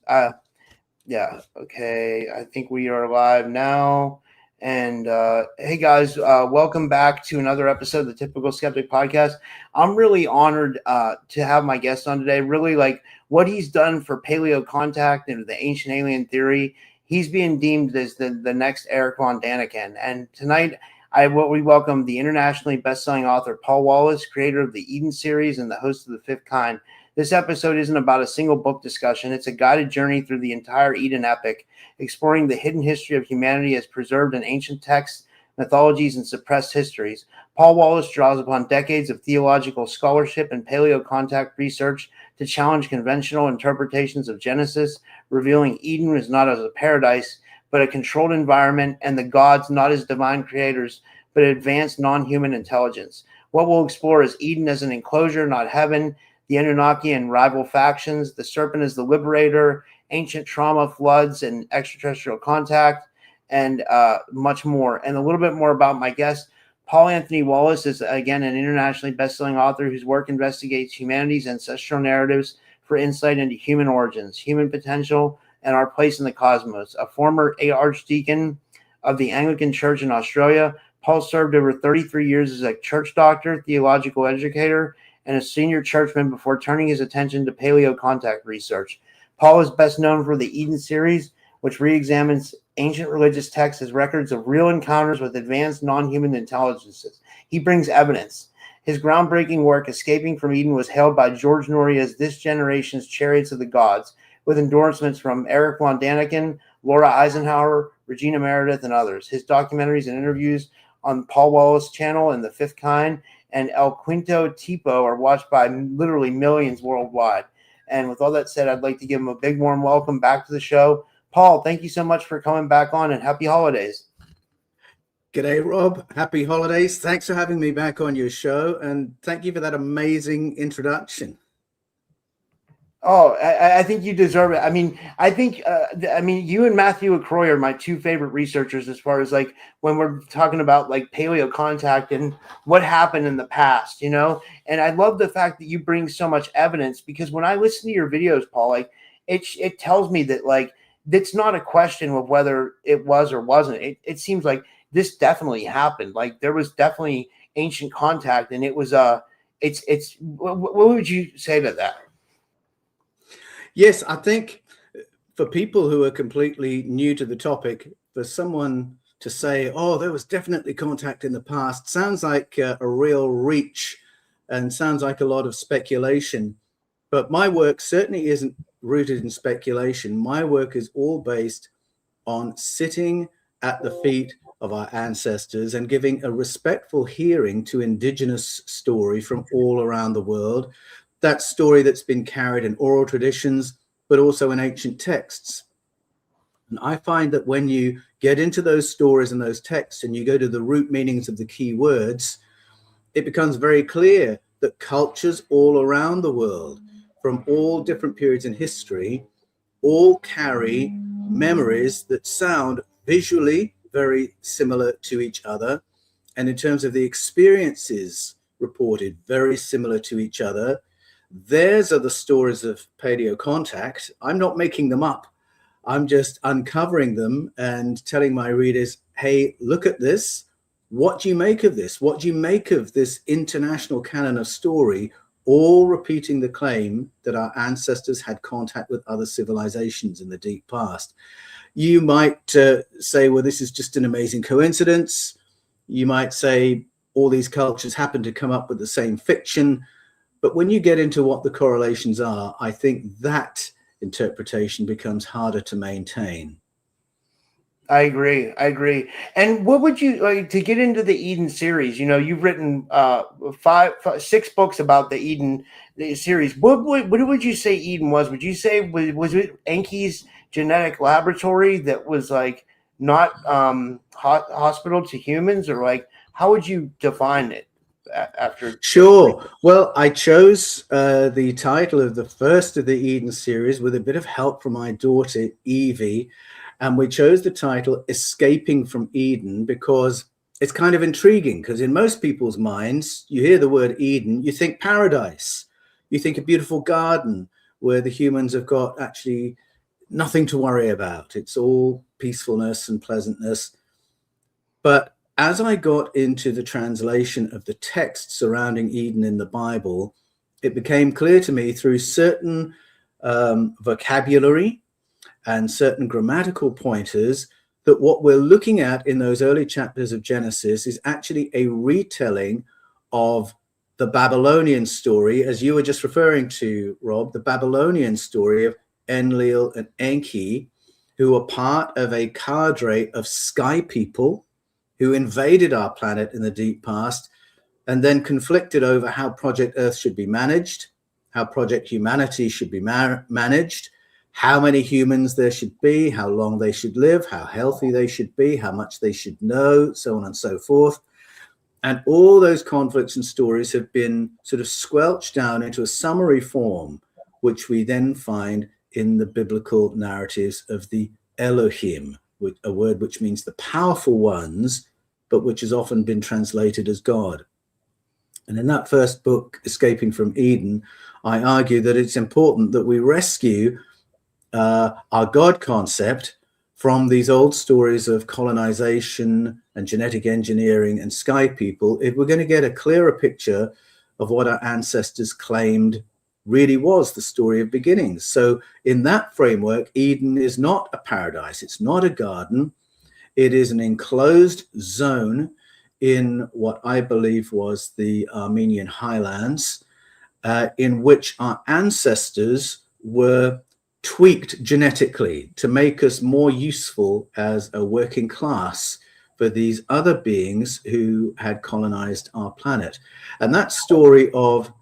uh, yeah. Okay. I think we are live now. And hey, guys, welcome back to another episode of the Typical Skeptic Podcast. I'm really honored to have my guest on today. Really like what he's done for paleo contact and the ancient alien theory. He's being deemed as the next Eric von Daniken. And tonight, we welcome the internationally best-selling author Paul Wallis, creator of the Eden series and the host of The Fifth Kind. This episode isn't about a single book discussion. It's a guided journey through the entire Eden epic, exploring the hidden history of humanity as preserved in ancient texts, mythologies, and suppressed histories. Paul Wallis draws upon decades of theological scholarship and paleo-contact research to challenge conventional interpretations of Genesis, revealing Eden was not as a paradise, but a controlled environment, and the gods not as divine creators, but advanced non-human intelligence. What we'll explore is Eden as an enclosure, not heaven, the Anunnaki and rival factions, the serpent as the liberator, ancient trauma, floods, and extraterrestrial contact, and much more. And a little bit more about my guest. Paul Anthony Wallis is, again, an internationally best-selling author whose work investigates humanity's ancestral narratives for insight into human origins, human potential, and our place in the cosmos. A former archdeacon of the Anglican Church in Australia, Paul served over 33 years as a church doctor, theological educator, and a senior churchman before turning his attention to paleo contact research. Paul is best known for the Eden series, which re-examines ancient religious texts as records of real encounters with advanced non-human intelligences. He brings evidence. His groundbreaking work, Escaping from Eden, was hailed by George Norrie as this generation's Chariots of the Gods, with endorsements from Eric von Daniken, Laura Eisenhower, Regina Meredith, and others. His documentaries and interviews on Paul Wallis' channel and The Fifth Kind and El Quinto Tipo are watched by literally millions worldwide. And with all that said, I'd like to give him a big warm welcome back to the show. Paul, thank you so much for coming back on, and happy holidays. G'day, Rob. Happy holidays. Thanks for having me back on your show, and thank you for that amazing introduction. Oh, I think you deserve it. I mean, you and Matthew LaCroix are my two favorite researchers as far as like when we're talking about like paleo contact and what happened in the past, And I love the fact that you bring so much evidence, because when I listen to your videos, Paul, like it tells me that like it's not a question of whether it was or wasn't. It seems like this definitely happened. Like there was definitely ancient contact, and it was what would you say to that? Yes, I think for people who are completely new to the topic, for someone to say, oh, there was definitely contact in the past, sounds like a real reach and sounds like a lot of speculation. But my work certainly isn't rooted in speculation. My work is all based on sitting at the feet of our ancestors and giving a respectful hearing to indigenous story from all around the world. That story that's been carried in oral traditions, but also in ancient texts. And I find that when you get into those stories and those texts and you go to the root meanings of the key words, it becomes very clear that cultures all around the world, from all different periods in history, all carry memories that sound visually very similar to each other. And in terms of the experiences reported, very similar to each other. Theirs are the stories of paleo contact. I'm not making them up. I'm just uncovering them and telling my readers, hey, look at this. What do you make of this? What do you make of this international canon of story, all repeating the claim that our ancestors had contact with other civilizations in the deep past? You might say, well, this is just an amazing coincidence. You might say all these cultures happen to come up with the same fiction. But when you get into what the correlations are, I think that interpretation becomes harder to maintain. I agree. And what would you like to get into the Eden series? You've written 6 books about the Eden series. What would you say Eden was? Would you say was it Enki's genetic laboratory that was like not hospital to humans, or like how would you define it? After Sure. Well, I chose the title of the first of the Eden series with a bit of help from my daughter Evie, and we chose the title Escaping from Eden because it's kind of intriguing, because in most people's minds you hear the word Eden, you think paradise, you think a beautiful garden where the humans have got actually nothing to worry about. It's all peacefulness and pleasantness. But as I got into the translation of the text surrounding Eden in the Bible, it became clear to me through certain vocabulary and certain grammatical pointers that what we're looking at in those early chapters of Genesis is actually a retelling of the Babylonian story, as you were just referring to, Rob, the Babylonian story of Enlil and Enki, who were part of a cadre of sky people who invaded our planet in the deep past and then conflicted over how Project Earth should be managed, how Project Humanity should be managed, how many humans there should be, how long they should live, how healthy they should be, how much they should know, so on and so forth. And all those conflicts and stories have been sort of squelched down into a summary form, which we then find in the biblical narratives of the Elohim, a word which means the powerful ones, but which has often been translated as God. And in that first book, Escaping from Eden, I argue that it's important that we rescue our God concept from these old stories of colonization and genetic engineering and sky people if we're going to get a clearer picture of what our ancestors claimed really was the story of beginnings. So in that framework, Eden is not a paradise. It's not a garden. It is an enclosed zone in what I believe was the Armenian highlands, in which our ancestors were tweaked genetically to make us more useful as a working class for these other beings who had colonized our planet. And that story of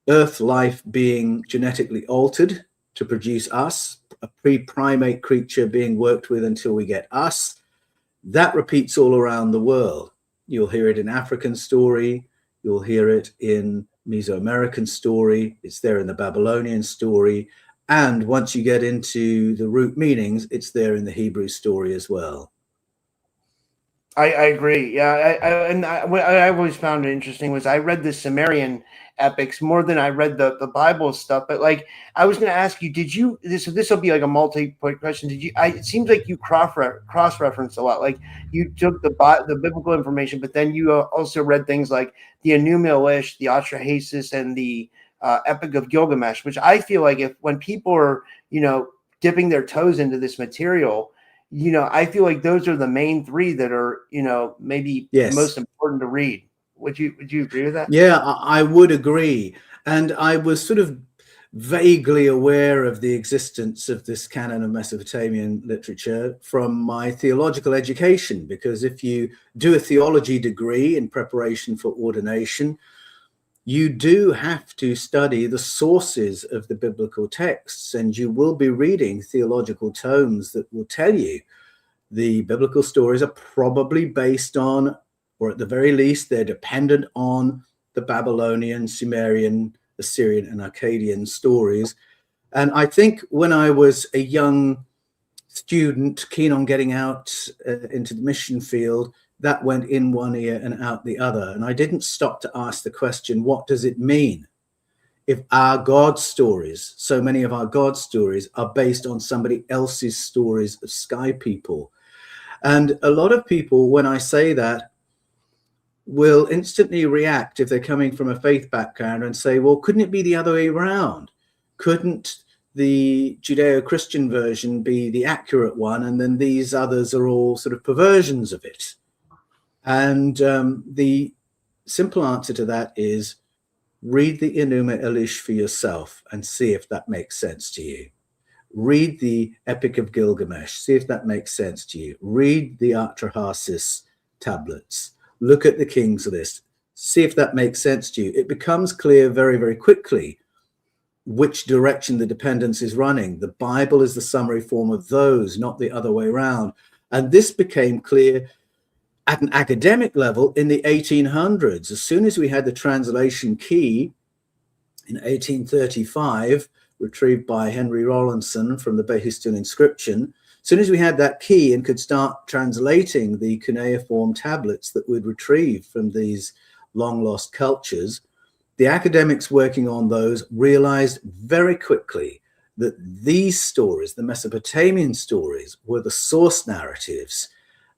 Earth life being genetically altered to produce us, a pre-primate creature being worked with until we get us, that repeats all around the world. You'll hear it in African story, you'll hear it in Mesoamerican story, it's there in the Babylonian story, and once you get into the root meanings, it's there in the Hebrew story as well. I agree. Yeah, what I always found interesting was I read the Sumerian epics more than I read the Bible stuff. But like, I was going to ask you, did you this will be like a multi-point question? Did you? It seems like you cross reference a lot. Like you took the biblical information, but then you also read things like the Enuma Elish, the Atrahasis, and the Epic of Gilgamesh, which I feel like when people are dipping their toes into this material, I feel like those are the main three that are, maybe most important to read. Would you agree with that? Yeah, I would agree. And I was sort of vaguely aware of the existence of this canon of Mesopotamian literature from my theological education, because if you do a theology degree in preparation for ordination, you do have to study the sources of the biblical texts, and you will be reading theological tomes that will tell you the biblical stories are probably based on, or at the very least, they're dependent on the Babylonian, Sumerian, Assyrian, and Akkadian stories. And I think when I was a young student keen on getting out into the mission field, that went in one ear and out the other. And I didn't stop to ask the question, what does it mean if our God stories, so many of our God stories, are based on somebody else's stories of sky people? And a lot of people, when I say that, will instantly react if they're coming from a faith background and say, well, couldn't it be the other way around? Couldn't the Judeo-Christian version be the accurate one, and then these others are all sort of perversions of it? And the simple answer to that is read the Enuma Elish for yourself and see if that makes sense to you. Read the Epic of Gilgamesh, see if that makes sense to you. Read the Atrahasis tablets. Look at the King's List. See if that makes sense to you. It becomes clear very, very quickly which direction the dependence is running. The Bible is the summary form of those, not the other way around. And this became clear at an academic level in the 1800s. As soon as we had the translation key in 1835, retrieved by Henry Rawlinson from the Behistun inscription, as soon as we had that key and could start translating the cuneiform tablets that we'd retrieved from these long lost cultures, The academics working on those realized very quickly that these stories, the Mesopotamian stories, were the source narratives,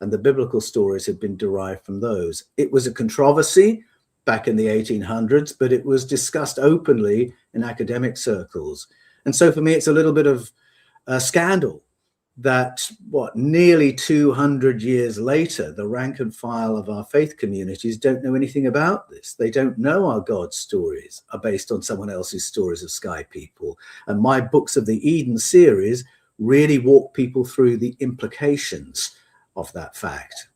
and the biblical stories had been derived from those. It was a controversy back in the 1800s, but it was discussed openly in academic circles. And so for me, it's a little bit of a scandal that nearly 200 years later, the rank and file of our faith communities don't know anything about this. They don't know our God's stories are based on someone else's stories of sky people. And my Books of the Eden series really walk people through the implications of that fact.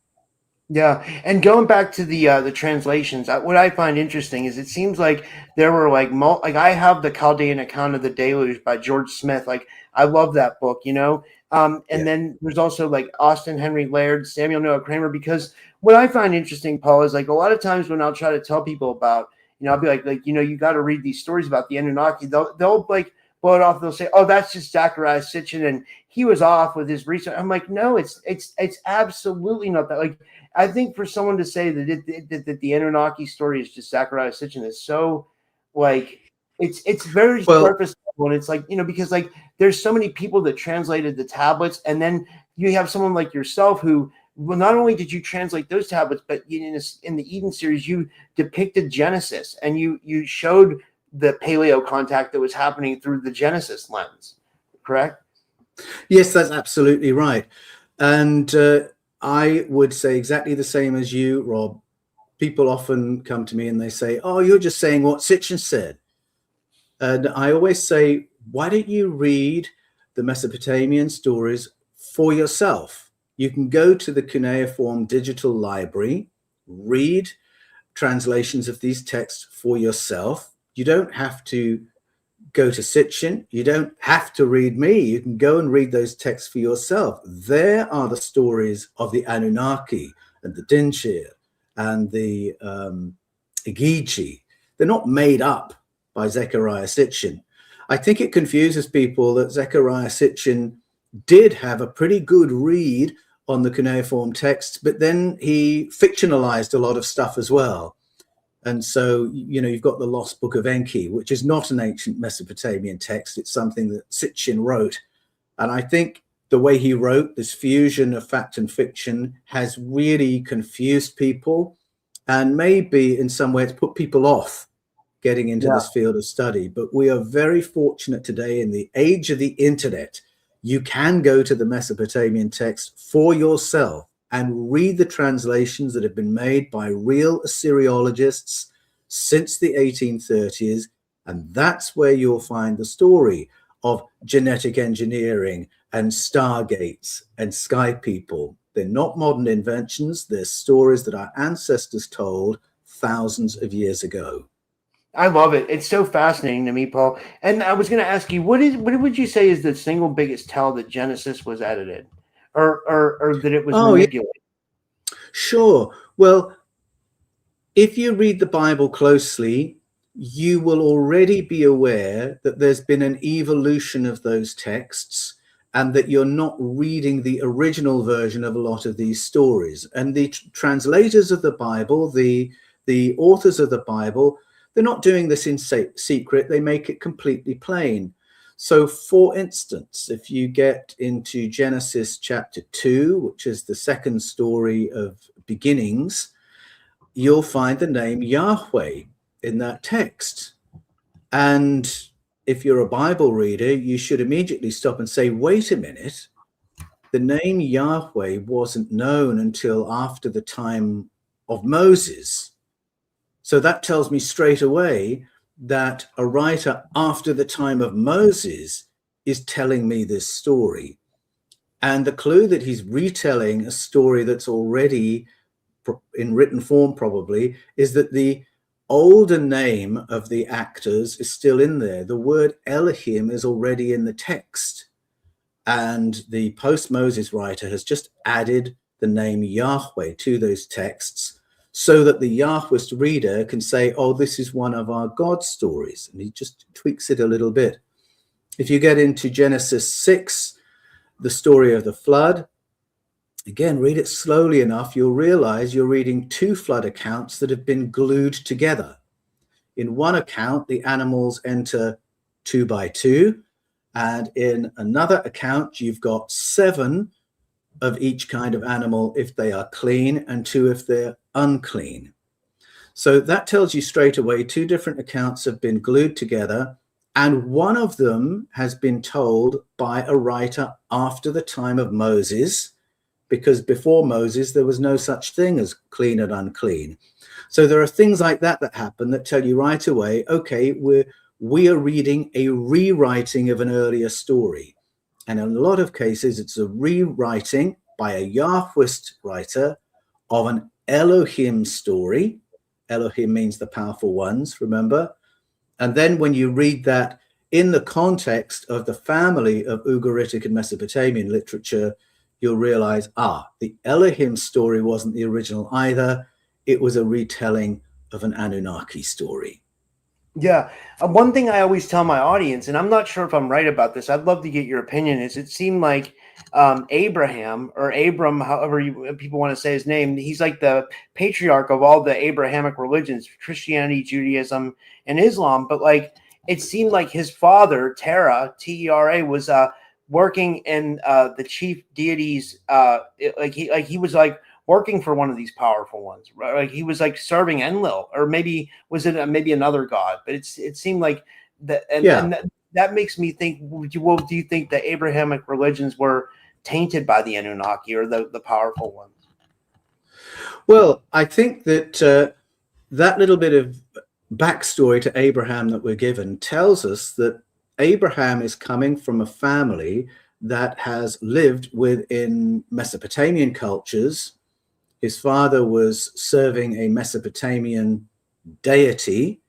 Yeah, and going back to the translations, what I find interesting is it seems like there were like I have the Chaldean account of the deluge by George Smith. Like I love that book, you know. And then there's also like Austin Henry Laird, Samuel Noah Kramer. Because what I find interesting, Paul, is like a lot of times when I'll try to tell people about, you know, I'll be like you know, you got to read these stories about the Anunnaki. They'll like blow it off. They'll say, oh, that's just Zachariah Sitchin and he was off with his research. I'm like, no, it's absolutely not that. Like, I think for someone to say that the Anunnaki story is just Zachariah Sitchin is so like it's very surface level, and it's like, you know, because like there's so many people that translated the tablets, and then you have someone like yourself who, well, not only did you translate those tablets, but in the Eden series you depicted Genesis, and you showed the paleo contact that was happening through the Genesis lens, correct? Yes, that's absolutely right. And I would say exactly the same as you, Rob. People often come to me and they say, oh, you're just saying what Sitchin said. And I always say, why don't you read the Mesopotamian stories for yourself? You can go to the cuneiform digital library, read translations of these texts for yourself. You don't have to go to Sitchin. You don't have to read me. You can go and read those texts for yourself. There are the stories of the Anunnaki and the Dinshir and the Igigi. They're not made up by Zechariah Sitchin. I think it confuses people that Zechariah Sitchin did have a pretty good read on the cuneiform texts, but then he fictionalized a lot of stuff as well. And so, you know, you've got the Lost Book of Enki, which is not an ancient Mesopotamian text. It's something that Sitchin wrote. And I think the way he wrote this fusion of fact and fiction has really confused people, and maybe in some ways put people off getting into this field of study. But we are very fortunate today in the age of the internet. You can go to the Mesopotamian text for yourself and read the translations that have been made by real Assyriologists since the 1830s. And that's where you'll find the story of genetic engineering and stargates and sky people. They're not modern inventions. They're stories that our ancestors told thousands of years ago. I love it. It's so fascinating to me, Paul. And I was going to ask you, what would you say is the single biggest tell that Genesis was edited, or that it was manipulated? Yeah. Sure. Well, if you read the Bible closely, you will already be aware that there's been an evolution of those texts, and that you're not reading the original version of a lot of these stories. And the translators of the Bible, the authors of the Bible, they're not doing this in secret. They make it completely plain. So, for instance, if you get into Genesis chapter 2, which is the second story of beginnings, you'll find the name Yahweh in that text. And if you're a Bible reader, you should immediately stop and say, wait a minute, the name Yahweh wasn't known until after the time of Moses. So that tells me straight away that a writer after the time of Moses is telling me this story. And the clue that he's retelling a story that's already in written form probably is that the older name of the actors is still in there. The word Elohim is already in the text. And the post-Moses writer has just added the name Yahweh to those texts, so that the Yahwist reader can say, oh, this is one of our God stories. And he just tweaks it a little bit. If you get into Genesis 6, the story of the flood, again, read it slowly enough, you'll realize you're reading two flood accounts that have been glued together. In one account, the animals enter 2 by 2. And in another account, you've got 7 of each kind of animal if they are clean and 2 if they're unclean. So that tells you straight away 2 different accounts have been glued together, and one of them has been told by a writer after the time of Moses, because before Moses, there was no such thing as clean and unclean. So there are things like that that happen that tell you right away, okay, we are reading a rewriting of an earlier story. And in a lot of cases, it's a rewriting by a Yahwist writer of an Elohim story. Elohim means the powerful ones, remember? And then when you read that in the context of the family of Ugaritic and Mesopotamian literature, you'll realize, the Elohim story wasn't the original either. It was a retelling of an Anunnaki story. Yeah. One thing I always tell my audience, and I'm not sure if I'm right about this, I'd love to get your opinion, is it seemed like Abraham, or Abram, however people want to say his name, he's like the patriarch of all the Abrahamic religions, Christianity, Judaism, and Islam. But like, it seemed like his father, Terah, T-E-R-A, was working in the chief deities. He was like working for one of these powerful ones, right? Like he was like serving Enlil, or maybe was it maybe another god? But it seemed like that, and that makes me think. Well, do you think the Abrahamic religions were tainted by the Anunnaki, or the powerful ones? Well, I think that that little bit of backstory to Abraham that we're given tells us that Abraham is coming from a family that has lived within Mesopotamian cultures. His father was serving a Mesopotamian deity.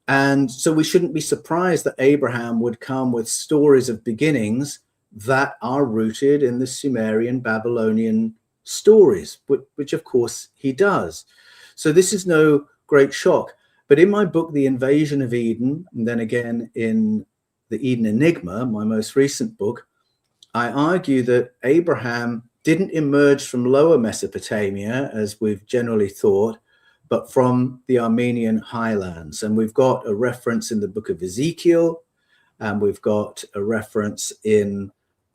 And so we shouldn't be surprised that Abraham would come with stories of beginnings that are rooted in the Sumerian, Babylonian stories, which of course he does. So this is no great shock. But in my book, The Invasion of Eden, and then again in The Eden Enigma, my most recent book, I argue that Abraham didn't emerge from Lower Mesopotamia, as we've generally thought, but from the Armenian highlands. And we've got a reference in the book of Ezekiel, and we've got a reference in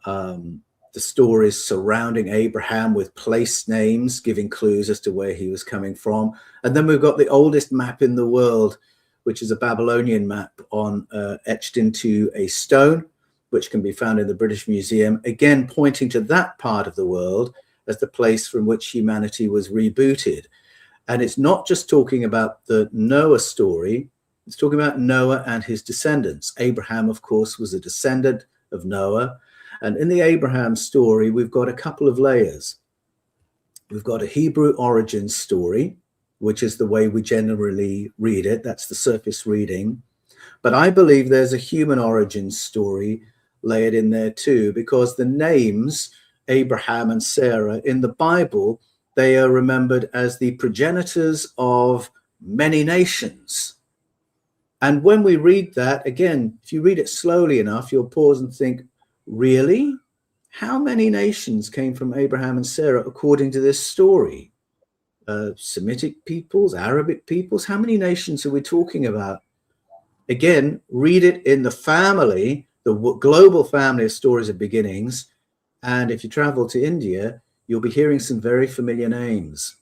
the stories surrounding Abraham with place names, giving clues as to where he was coming from. And then we've got the oldest map in the world, which is a Babylonian map etched into a stone, which can be found in the British Museum, again pointing to that part of the world as the place from which humanity was rebooted. And it's not just talking about the Noah story, it's talking about Noah and his descendants. Abraham, of course, was a descendant of Noah. And in the Abraham story, we've got a couple of layers. We've got a Hebrew origin story, which is the way we generally read it. That's the surface reading. But I believe there's a human origin story layered in there too, because the names Abraham and Sarah in the Bible, they are remembered as the progenitors of many nations. And when we read that, again, if you read it slowly enough, you'll pause and think, really? How many nations came from Abraham and Sarah according to this story? Semitic peoples, Arabic peoples, how many nations are we talking about? Again, read it in the family, the global family of stories of beginnings. And if you travel to India, you'll be hearing some very familiar names,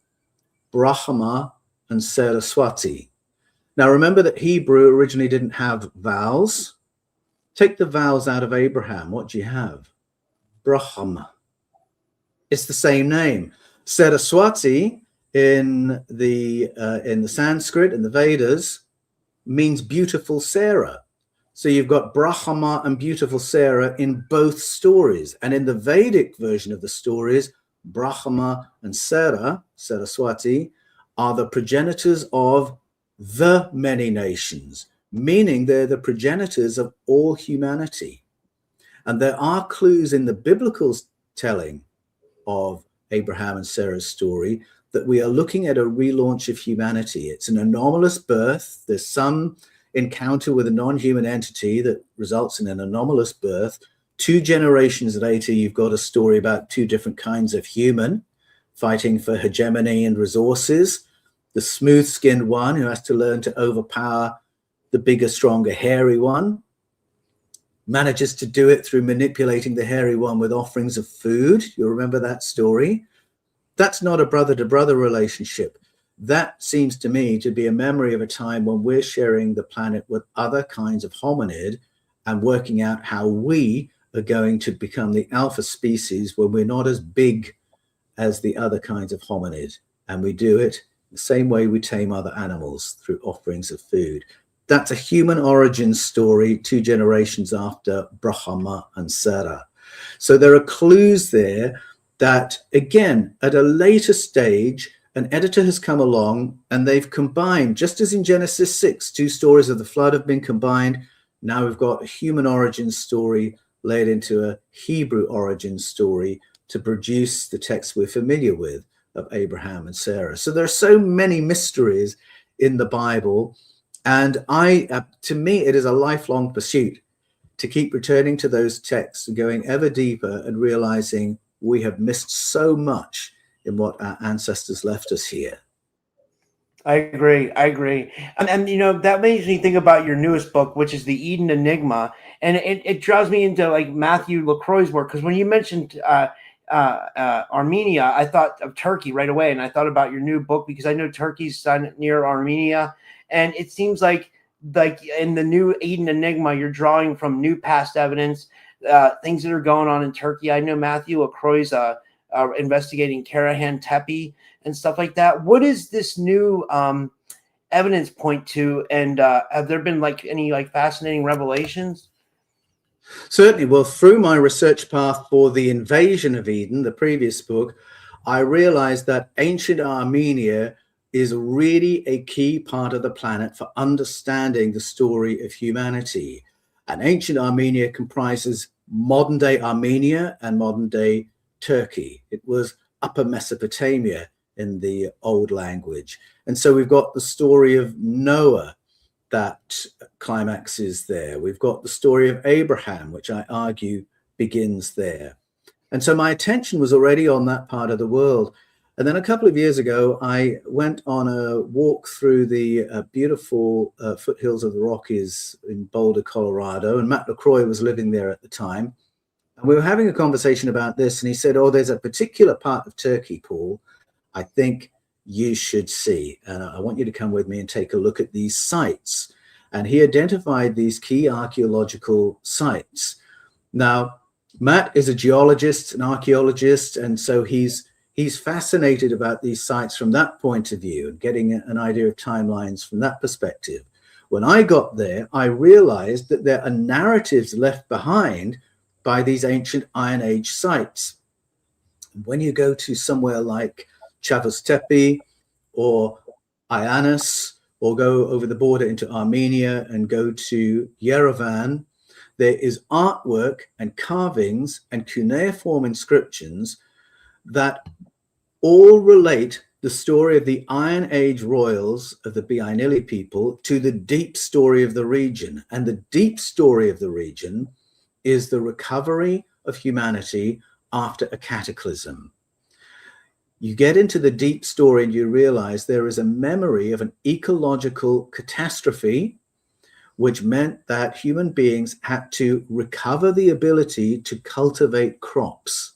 Brahma and Saraswati. Now, remember that Hebrew originally didn't have vowels. Take the vowels out of Abraham. What do you have? Brahma. It's the same name. Saraswati in the Sanskrit and the Vedas means beautiful Sarah. So you've got Brahma and beautiful Sarah in both stories. And in the Vedic version of the stories, Brahma and Sarah, Saraswati, are the progenitors of the many nations, meaning they're the progenitors of all humanity. And there are clues in the biblical telling of Abraham and Sarah's story that we are looking at a relaunch of humanity. It's an anomalous birth. There's some encounter with a non-human entity that results in an anomalous birth. 2 generations later, you've got a story about 2 different kinds of human fighting for hegemony and resources. The smooth-skinned one who has to learn to overpower the bigger, stronger, hairy one manages to do it through manipulating the hairy one with offerings of food. You remember that story? That's not a brother-to-brother relationship. That seems to me to be a memory of a time when we're sharing the planet with other kinds of hominid and working out how we are going to become the alpha species when we're not as big as the other kinds of hominid. And we do it the same way we tame other animals, through offerings of food. That's a human origin story 2 generations after Brahma and Sara. So there are clues there that, again, at a later stage, an editor has come along and they've combined, just as in Genesis 6, 2 stories of the flood have been combined. Now we've got a human origin story laid into a Hebrew origin story to produce the text we're familiar with of Abraham and Sarah. So there are so many mysteries in the Bible. And to me, it is a lifelong pursuit to keep returning to those texts and going ever deeper and realizing we have missed so much in what our ancestors left us here. I agree. And you know, that makes me think about your newest book, which is the Eden Enigma. And it draws me into like Matthew LaCroix's work. Because when you mentioned Armenia, I thought of Turkey right away. And I thought about your new book because I know Turkey's near Armenia. And it seems like in the new Eden Enigma, you're drawing from new past evidence, things that are going on in Turkey. I know Matthew LaCroix's investigating Karahan Tepe and stuff like that. What is this new evidence point to? And have there been like any like fascinating revelations? Certainly. Well, through my research path for The Invasion of Eden, the previous book, I realized that ancient Armenia is really a key part of the planet for understanding the story of humanity. And ancient Armenia comprises modern day Armenia and modern day Turkey. It was Upper Mesopotamia in the old language. And so we've got the story of Noah that climaxes there. We've got the story of Abraham, which I argue begins there. And so my attention was already on that part of the world. And then a couple of years ago, I went on a walk through the beautiful foothills of the Rockies in Boulder, Colorado. And Matt LaCroix was living there at the time. And we were having a conversation about this. And he said, oh, there's a particular part of Turkey, Paul, I think you should see. And I want you to come with me and take a look at these sites. And he identified these key archaeological sites. Now, Matt is a geologist, an archaeologist, and so he's fascinated about these sites from that point of view and getting an idea of timelines from that perspective. When I got there, I realized that there are narratives left behind by these ancient Iron Age sites. When you go to somewhere like Chavos Tepe or Ioannis, or go over the border into Armenia and go to Yerevan, there is artwork and carvings and cuneiform inscriptions that all relate the story of the Iron Age royals of the Biainili people to the deep story of the region. And the deep story of the region is the recovery of humanity after a cataclysm. You get into the deep story and you realize there is a memory of an ecological catastrophe, which meant that human beings had to recover the ability to cultivate crops.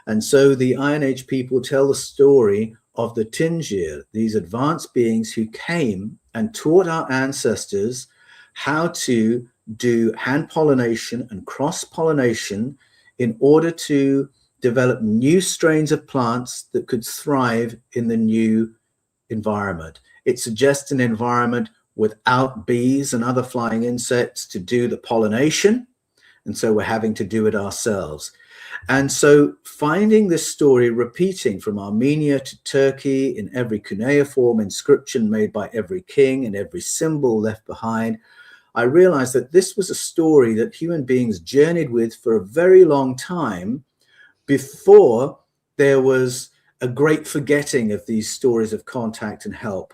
And so the Iron Age people tell the story of the Tingir, these advanced beings who came and taught our ancestors how to do hand pollination and cross pollination in order to develop new strains of plants that could thrive in the new environment. It suggests an environment without bees and other flying insects to do the pollination. And so we're having to do it ourselves. And so finding this story repeating from Armenia to Turkey in every cuneiform inscription made by every king and every symbol left behind, I realized that this was a story that human beings journeyed with for a very long time before there was a great forgetting of these stories of contact and help.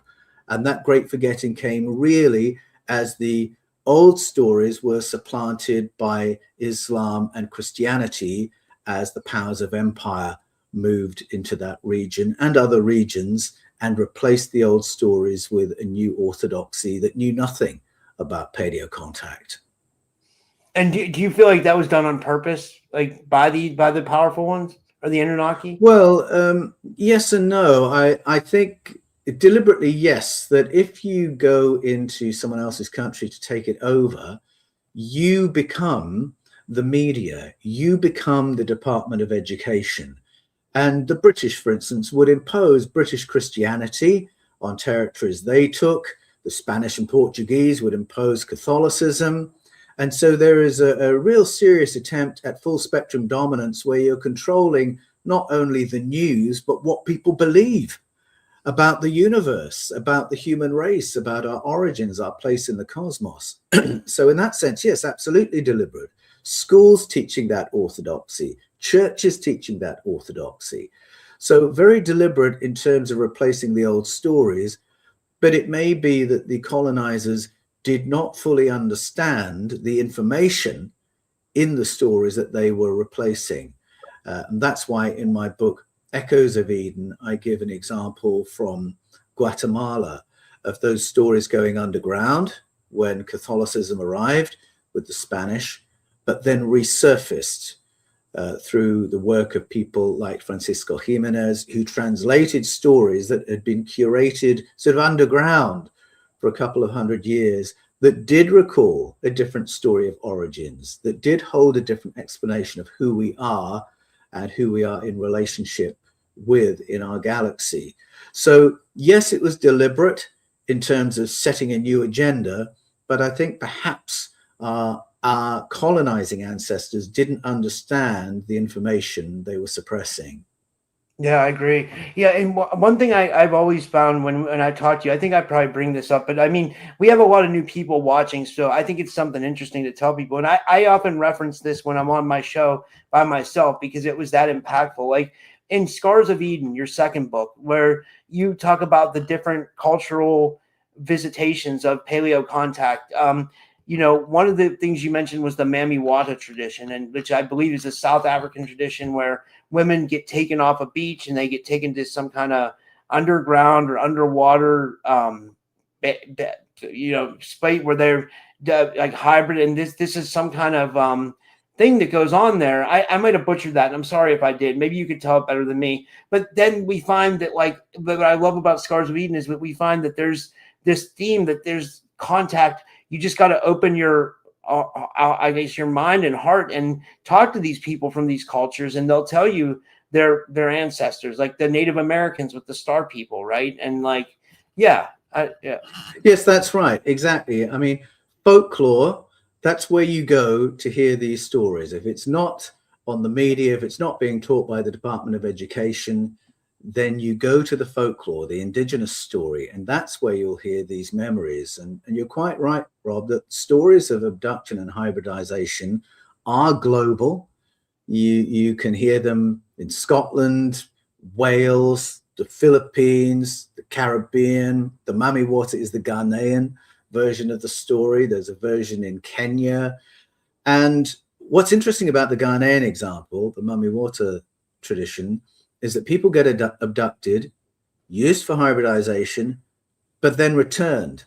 And that great forgetting came really as the old stories were supplanted by Islam and Christianity as the powers of empire moved into that region and other regions and replaced the old stories with a new orthodoxy that knew nothing about paleo contact. And do you feel like that was done on purpose, like by the powerful ones or the Anunnaki? Well, yes and no. I think deliberately, yes, that if you go into someone else's country to take it over, you become the media, you become the Department of Education. And the British, for instance, would impose British Christianity on territories they took. The Spanish and Portuguese would impose Catholicism. And so there is a real serious attempt at full spectrum dominance where you're controlling not only the news, but what people believe about the universe, about the human race, about our origins, our place in the cosmos. So in that sense, yes, absolutely deliberate. Schools teaching that orthodoxy, churches teaching that orthodoxy. So very deliberate in terms of replacing the old stories, but it may be that the colonizers did not fully understand the information in the stories that they were replacing. And that's why in my book, Echoes of Eden, I give an example from Guatemala of those stories going underground when Catholicism arrived with the Spanish, but then resurfaced through the work of people like Francisco Jimenez, who translated stories that had been curated sort of underground for a couple of hundred years, that did recall a different story of origins, that did hold a different explanation of who we are and who we are in relationship with in our galaxy. So yes, it was deliberate in terms of setting a new agenda, but I think perhaps our colonizing ancestors didn't understand the information they were suppressing. Yeah, I agree. Yeah, and one thing I've always found when I talk to you, I think I probably bring this up, but I mean, we have a lot of new people watching, so I think it's something interesting to tell people. And I often reference this when I'm on my show by myself because it was that impactful. Like in Scars of Eden, your second book, where you talk about the different cultural visitations of paleo contact. One of the things you mentioned was the Mami Wata tradition, and which I believe is a South African tradition where women get taken off a beach and they get taken to some kind of underground or underwater, spate where they're like hybrid. And this is some kind of thing that goes on there. I might have butchered that, and I'm sorry if I did. Maybe you could tell it better than me. But then we find that, like, what I love about Scars of Eden is that we find that there's this theme that there's contact. You just got to open your your mind and heart and talk to these people from these cultures, and they'll tell you their ancestors, like the Native Americans with the Star People, right? And like, yeah. Yes, that's right. Exactly. I mean, folklore, that's where you go to hear these stories. If it's not on the media, if it's not being taught by the Department of Education, then you go to the folklore, the indigenous story, and that's where you'll hear these memories. And you're quite right, Rob, that stories of abduction and hybridization are global. You can hear them in Scotland, Wales, the Philippines, the Caribbean. The Mami Wata is the Ghanaian version of the story. There's a version in Kenya. And what's interesting about the Ghanaian example, the Mami Wata tradition, is that people get abducted, used for hybridization, but then returned.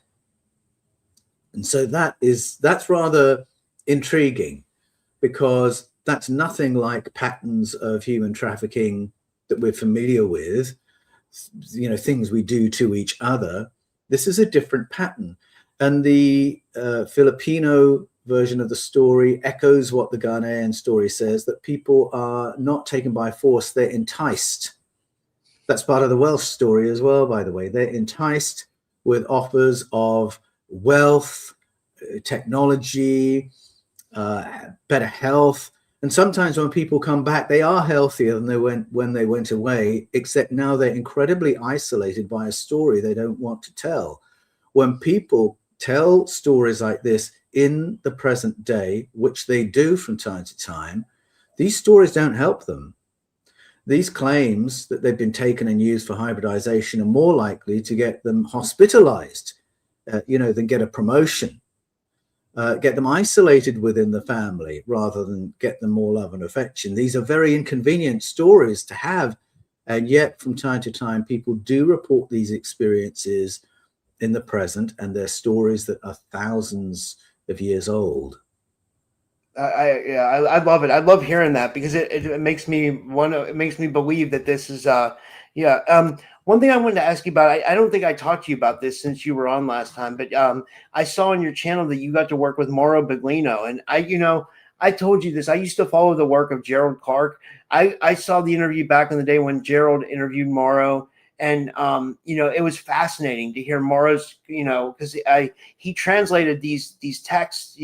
And so that's rather intriguing, because that's nothing like patterns of human trafficking that we're familiar with, things we do to each other. This is a different pattern. And the Filipino version of the story echoes what the Ghanaian story says, that people are not taken by force, they're enticed. That's part of the Welsh story as well, by the way. They're enticed with offers of wealth, technology, better health. And sometimes when people come back, they are healthier than they when they went away, except now they're incredibly isolated by a story they don't want to tell. When people tell stories like this in the present day, which they do from time to time, these stories don't help them. These claims that they've been taken and used for hybridization are more likely to get them hospitalized, than get a promotion, get them isolated within the family rather than get them more love and affection. These are very inconvenient stories to have. And yet from time to time, people do report these experiences in the present, and they're stories that are thousands of years old. I love it. I love hearing that because it makes me it makes me believe that this is one thing I wanted to ask you about. I don't think I talked to you about this since you were on last time, but I saw on your channel that you got to work with Mauro Baglino, and I told you this. I used to follow the work of Gerald Clark. I saw the interview back in the day when Gerald interviewed Mauro. And it was fascinating to hear Mauro's, because he translated these texts,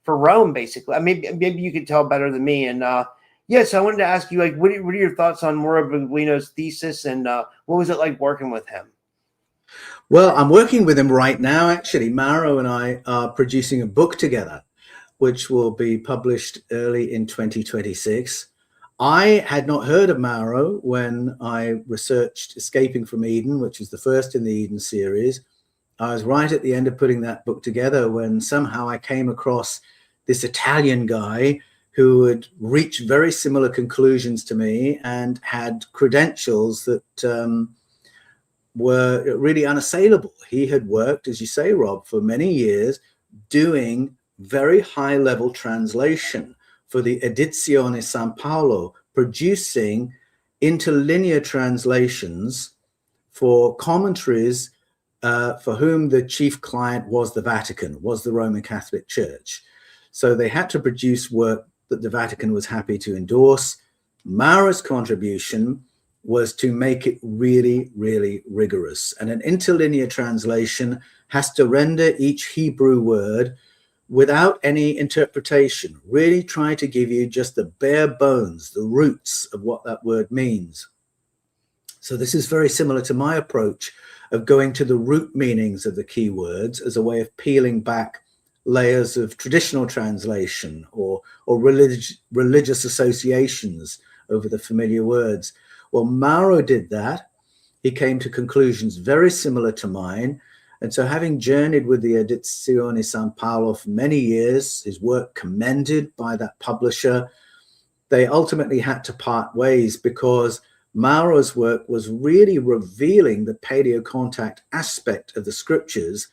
for Rome, basically. Maybe you could tell better than me. And so I wanted to ask you, like, what are your thoughts on Mauro Baglino's thesis, and what was it like working with him? Well, I'm working with him right now. Actually, Mauro and I are producing a book together, which will be published early in 2026. I had not heard of Mauro when I researched Escaping from Eden, which is the first in the Eden series. I was right at the end of putting that book together when somehow I came across this Italian guy who had reached very similar conclusions to me and had credentials that were really unassailable. He had worked, as you say, Rob, for many years doing very high-level translation for the Edizione San Paolo, producing interlinear translations for commentaries for whom the chief client was the Vatican, was the Roman Catholic Church. So they had to produce work that the Vatican was happy to endorse. Mauro's contribution was to make it really, really rigorous. And an interlinear translation has to render each Hebrew word without any interpretation, really try to give you just the bare bones, the roots of what that word means. So this is very similar to my approach of going to the root meanings of the key words as a way of peeling back layers of traditional translation or religious associations over the familiar words. Well, Mauro did that. He came to conclusions very similar to mine. And so having journeyed with the Edizione San Paolo for many years, his work commended by that publisher, they ultimately had to part ways because Mauro's work was really revealing the paleo-contact aspect of the scriptures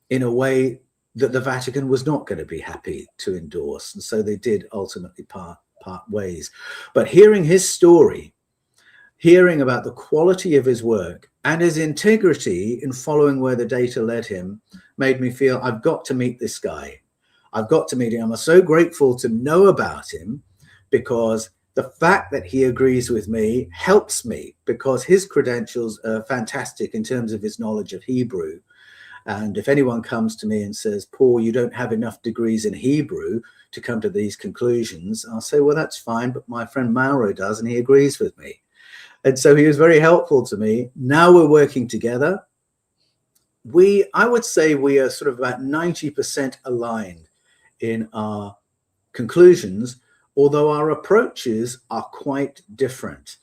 in a way that the Vatican was not going to be happy to endorse. And so they did ultimately part ways. But hearing his story, hearing about the quality of his work and his integrity in following where the data led him made me feel I've got to meet this guy. I've got to meet him. I'm so grateful to know about him because the fact that he agrees with me helps me because his credentials are fantastic in terms of his knowledge of Hebrew. And if anyone comes to me and says, Paul, you don't have enough degrees in Hebrew to come to these conclusions, I'll say, well, that's fine, but my friend Mauro does, and he agrees with me. And so he was very helpful to me. Now we're working together. I would say we are sort of about 90% aligned in our conclusions, although our approaches are quite different.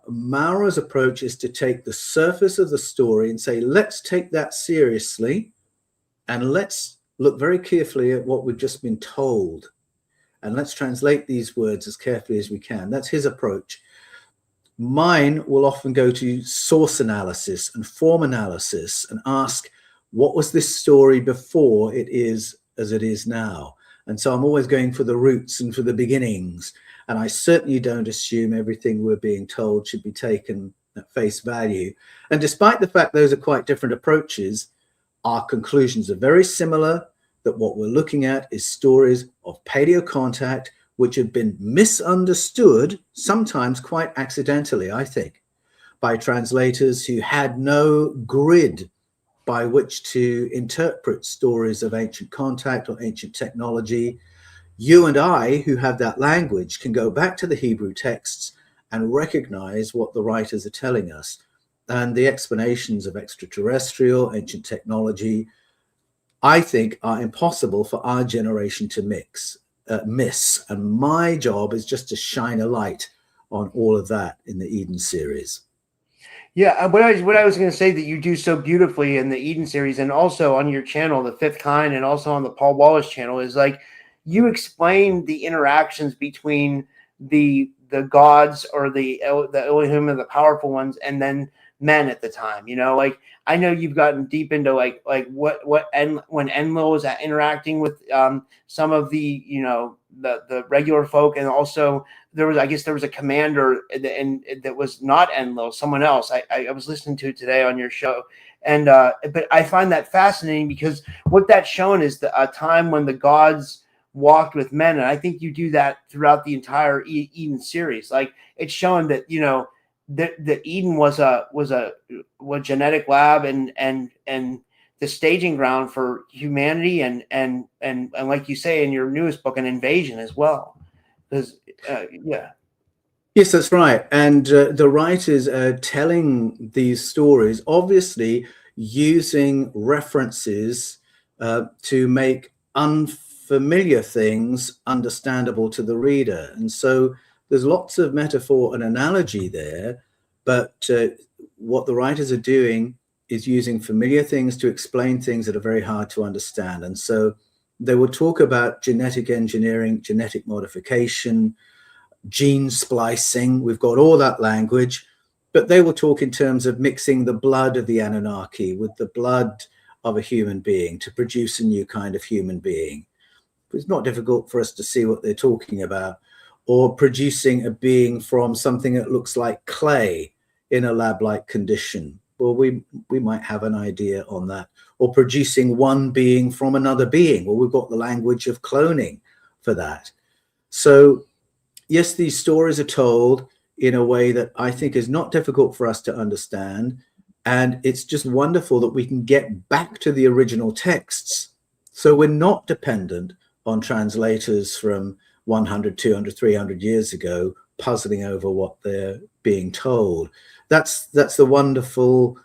Mauro's approach is to take the surface of the story and say, let's take that seriously and let's look very carefully at what we've just been told and let's translate these words as carefully as we can. That's his approach. Mine will often go to source analysis and form analysis and ask, what was this story before it is as it is now? And so I'm always going for the roots and for the beginnings. And I certainly don't assume everything we're being told should be taken at face value. And despite the fact those are quite different approaches, our conclusions are very similar, that what we're looking at is stories of paleo-contact which have been misunderstood, sometimes quite accidentally, I think, by translators who had no grid by which to interpret stories of ancient contact or ancient technology. You and I, who have that language, can go back to the Hebrew texts and recognize what the writers are telling us. And the explanations of extraterrestrial, ancient technology, I think, are impossible for our generation to miss. And my job is just to shine a light on all of that in the Eden series. Yeah, what I was going to say that you do so beautifully in the Eden series and also on your channel, The Fifth Kind, and also on the Paul Wallis channel is like you explain the interactions between the gods or the Elohim and the powerful ones, and then men at the time. Like I know you've gotten deep into like when Enlil was interacting with some of the the regular folk, and also there was a commander and that was not Enlil, someone else. I was listening to it today on your show, and but I find that fascinating because what that's shown is a time when the gods walked with men, and I think you do that throughout the entire Eden series. Like it's shown that that Eden was a genetic lab and the staging ground for humanity and like you say in your newest book, an invasion as well. Because Yes, that's right. And the writers are telling these stories, obviously using references to make unfamiliar things understandable to the reader. And so there's lots of metaphor and analogy there, but what the writers are doing is using familiar things to explain things that are very hard to understand. And so they will talk about genetic engineering, genetic modification, gene splicing. We've got all that language, but they will talk in terms of mixing the blood of the Anunnaki with the blood of a human being to produce a new kind of human being. It's not difficult for us to see what they're talking about. Or producing a being from something that looks like clay in a lab-like condition. Well, we might have an idea on that. Or producing one being from another being. Well, we've got the language of cloning for that. So yes, these stories are told in a way that I think is not difficult for us to understand. And it's just wonderful that we can get back to the original texts. So we're not dependent on translators from 100, 200, 300 years ago, puzzling over what they're being told. That's the wonderful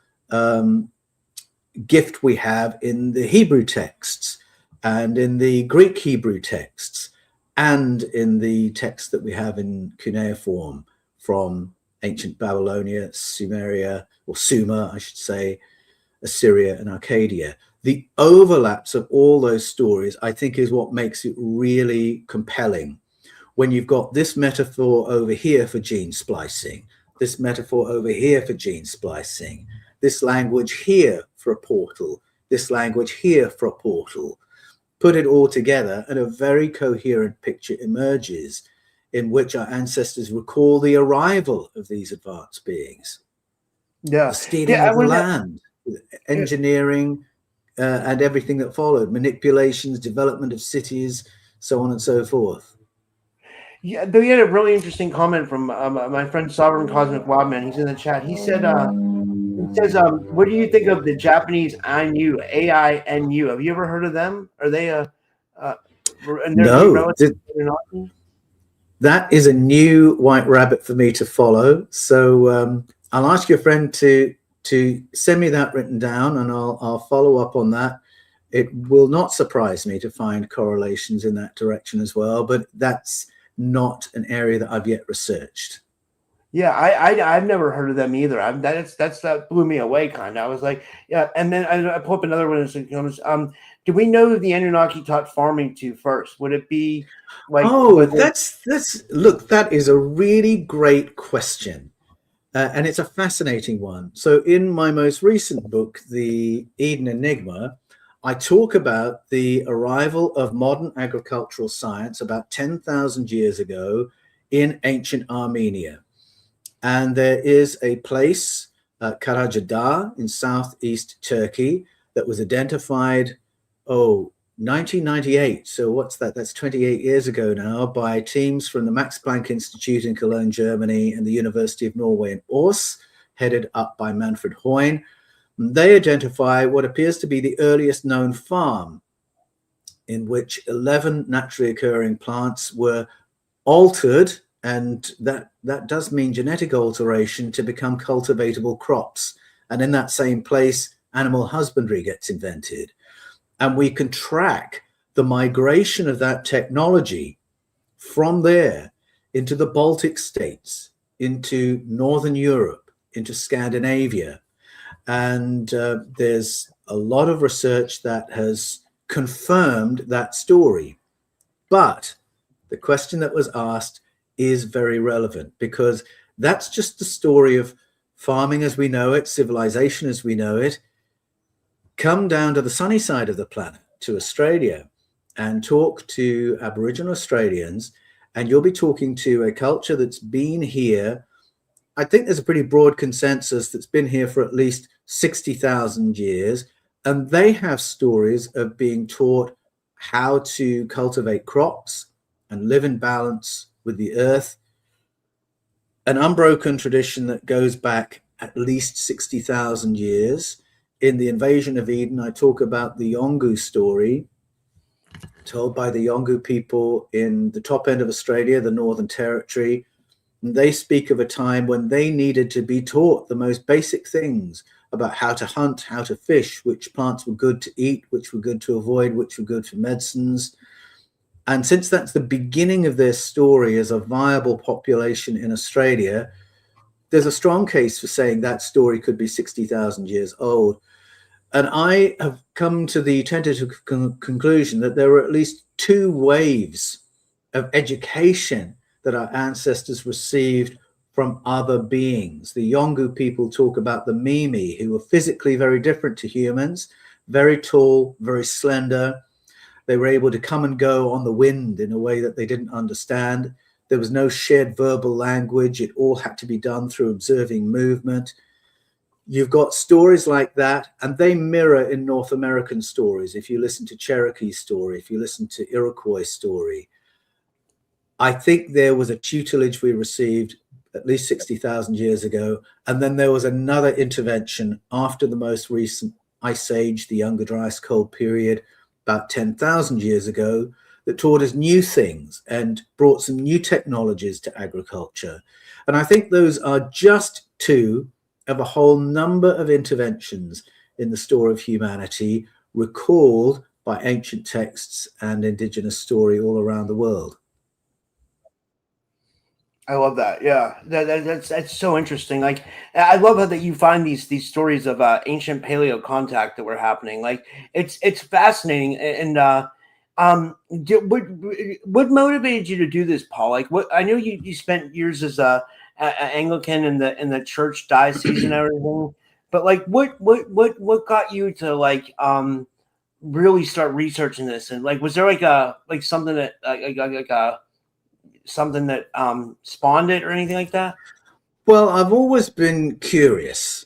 gift we have in the Hebrew texts and in the Greek Hebrew texts and in the text that we have in cuneiform from ancient Babylonia, Sumeria, or Sumer, I should say, Assyria and Arcadia. The overlaps of all those stories, I think, is what makes it really compelling. When you've got this metaphor over here for gene splicing, this metaphor over here for gene splicing, this language here for a portal, this language here for a portal, put it all together and a very coherent picture emerges in which our ancestors recall the arrival of these advanced beings. The stealing of the land, engineering, and everything that followed, manipulations, development of cities, so on and so forth. Yeah, we had a really interesting comment from my friend Sovereign Cosmic Wildman. He's in the chat. He says, what do you think of the Japanese Ainu, A-I-N-U? Have you ever heard of them? Are they no, that is a new white rabbit for me to follow. So I'll ask your friend to send me that written down, and I'll follow up on that. It will not surprise me to find correlations in that direction as well, but that's not an area that I've yet researched. Yeah, I've never heard of them either. That blew me away, kind of. I was like, yeah, and then I pull up another one. Do we know that the Anunnaki taught farming to first? Would it be like? Oh, that's look, that is a really great question, and it's a fascinating one. So, in my most recent book, The Eden Enigma, I talk about the arrival of modern agricultural science about 10,000 years ago in ancient Armenia. And there is a place, Karajadar, in southeast Turkey, that was identified, 1998. So what's that? That's 28 years ago now, by teams from the Max Planck Institute in Cologne, Germany, and the University of Norway in Aarhus, headed up by Manfred Hoyne. They identify what appears to be the earliest known farm, in which 11 naturally occurring plants were altered, and that does mean genetic alteration, to become cultivatable crops. And in that same place, animal husbandry gets invented. And we can track the migration of that technology from there into the Baltic states, into Northern Europe, into Scandinavia. And there's a lot of research that has confirmed that story. But the question that was asked is very relevant, because that's just the story of farming as we know it, civilization as we know it, come down to the sunny side of the planet, to Australia, and talk to Aboriginal Australians, and you'll be talking to a culture that's been here. I think there's a pretty broad consensus that's been here for at least 60,000 years, and they have stories of being taught how to cultivate crops and live in balance with the earth. An unbroken tradition that goes back at least 60,000 years. In the Invasion of Eden, I talk about the Yolngu story, told by the Yolngu people in the top end of Australia, the Northern Territory. And they speak of a time when they needed to be taught the most basic things about how to hunt, how to fish, which plants were good to eat, which were good to avoid, which were good for medicines. And since that's the beginning of their story as a viable population in Australia, there's a strong case for saying that story could be 60,000 years old. And I have come to the tentative conclusion that there were at least two waves of education that our ancestors received from other beings. The Yolngu people talk about the Mimi, who were physically very different to humans, very tall, very slender. They were able to come and go on the wind in a way that they didn't understand. There was no shared verbal language. It all had to be done through observing movement. You've got stories like that, and they mirror in North American stories. If you listen to Cherokee story, if you listen to Iroquois story, I think there was a tutelage we received at least 60,000 years ago. And then there was another intervention after the most recent ice age, the Younger Dryas Cold period, about 10,000 years ago, that taught us new things and brought some new technologies to agriculture. And I think those are just two of a whole number of interventions in the story of humanity recalled by ancient texts and indigenous story all around the world. I love that. Yeah, that's so interesting. Like, I love how that you find these stories of ancient paleo contact that were happening. Like, it's fascinating. And what motivated you to do this, Paul? Like, what I know you spent years as a Anglican in the church diocese and everything, but like, what got you to like really start researching this? And like, was there like something that something that spawned it or anything like that? Well, I've always been curious,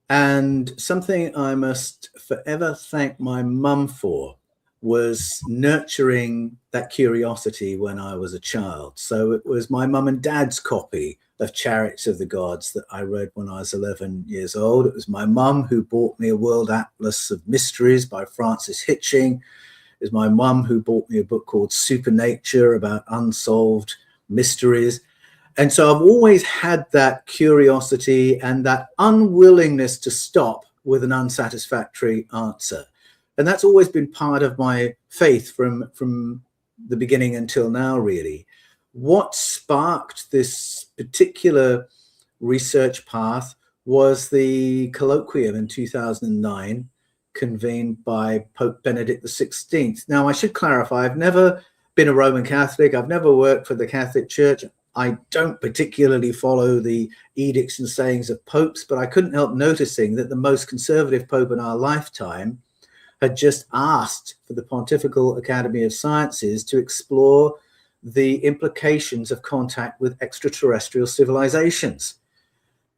and something I must forever thank my mum for was nurturing that curiosity when I was a child. So it was my mum and dad's copy of Chariots of the Gods that I read when I was 11 years old. It was my mum who bought me a World Atlas of Mysteries by Francis Hitching. It was my mum who bought me a book called Supernature about unsolved mysteries. And so I've always had that curiosity and that unwillingness to stop with an unsatisfactory answer. And that's always been part of my faith from the beginning until now, really. What sparked this particular research path was the colloquium in 2009 convened by Pope Benedict XVI. Now, I should clarify, I've never been a Roman Catholic. I've never worked for the Catholic Church. I don't particularly follow the edicts and sayings of popes, but I couldn't help noticing that the most conservative pope in our lifetime had just asked for the Pontifical Academy of Sciences to explore the implications of contact with extraterrestrial civilizations.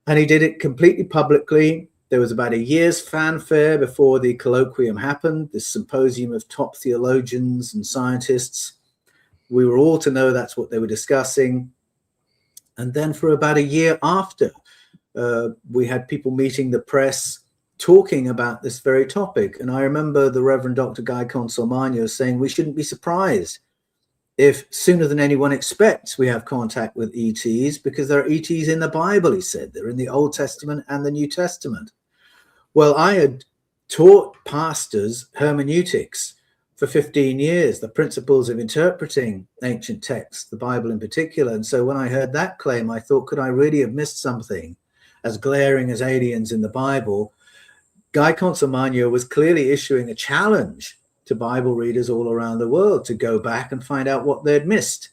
And he did it completely publicly. There was about a year's fanfare before the colloquium happened, this symposium of top theologians and scientists. We were all to know that's what they were discussing. And then for about a year after, we had people meeting the press talking about this very topic. And I remember the Reverend Dr. Guy Consolmagno saying we shouldn't be surprised if sooner than anyone expects we have contact with ETs, because there are ETs in the Bible, he said. They're in the Old Testament and the New Testament. Well, I had taught pastors hermeneutics for 15 years, the principles of interpreting ancient texts, the Bible in particular. And so when I heard that claim, I thought, could I really have missed something as glaring as aliens in the Bible? Guy Consolmagno was clearly issuing a challenge to Bible readers all around the world to go back and find out what they'd missed.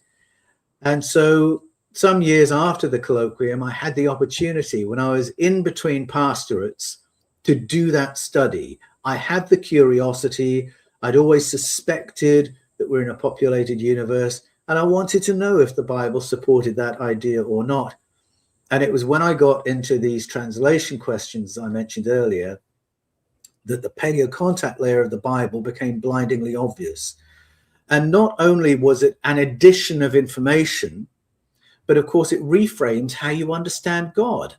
And so some years after the colloquium, I had the opportunity when I was in between pastorates to do that study. I had the curiosity. I'd always suspected that we're in a populated universe, and I wanted to know if the Bible supported that idea or not. And it was when I got into these translation questions I mentioned earlier that the paleo-contact layer of the Bible became blindingly obvious. And not only was it an addition of information, but of course it reframes how you understand God.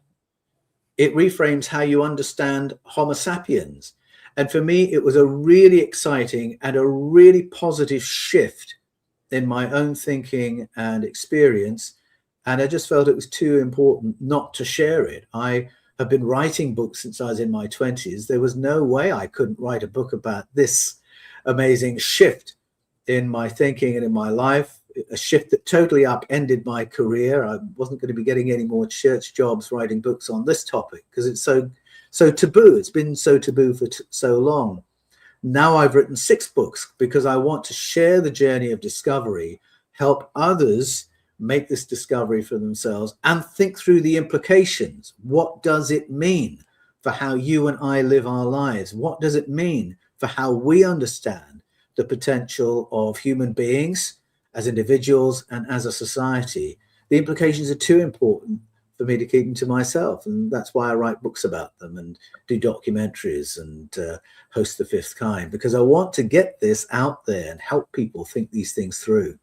It reframes how you understand Homo sapiens. And for me, it was a really exciting and a really positive shift in my own thinking and experience. And I just felt it was too important not to share it. I have been writing books since I was in my 20s. There was no way I couldn't write a book about this amazing shift in my thinking and in my life, a shift that totally upended my career. I wasn't going to be getting any more church jobs writing books on this topic because it's so taboo. It's been so taboo for so long. Now I've written 6 books because I want to share the journey of discovery, help others make this discovery for themselves and think through the implications. What does it mean for how you and I live our lives? What does it mean for how we understand the potential of human beings as individuals and as a society? The implications are too important for me to keep them to myself, and that's why I write books about them and do documentaries and host The Fifth Kind, because I want to get this out there and help people think these things through.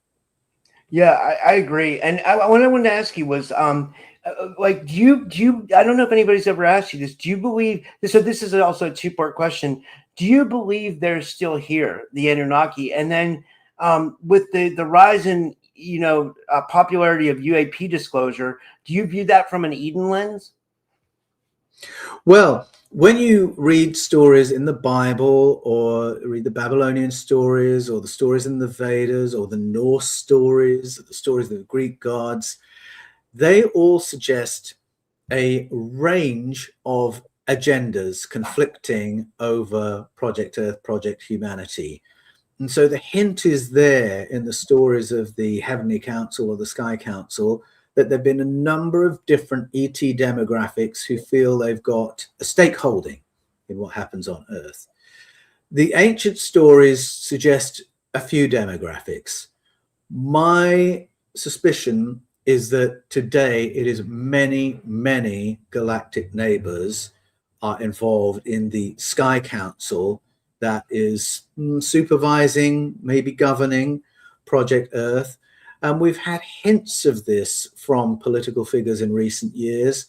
Yeah, I agree. And what I wanted to ask you was, like, do you, I don't know if anybody's ever asked you this. Do you believe, so this is also a 2-part question. Do you believe they're still here, the Anunnaki? And then with the rise in, popularity of UAP disclosure, do you view that from an Eden lens? Well, when you read stories in the Bible or read the Babylonian stories or the stories in the Vedas or the Norse stories, the stories of the Greek gods, they all suggest a range of agendas conflicting over Project Earth, Project Humanity. And so the hint is there in the stories of the Heavenly Council or the Sky Council that there have been a number of different ET demographics who feel they've got a stakeholding in what happens on Earth. The ancient stories suggest a few demographics. My suspicion is that today it is many, many galactic neighbors are involved in the Sky Council that is supervising, maybe governing Project Earth. And we've had hints of this from political figures in recent years.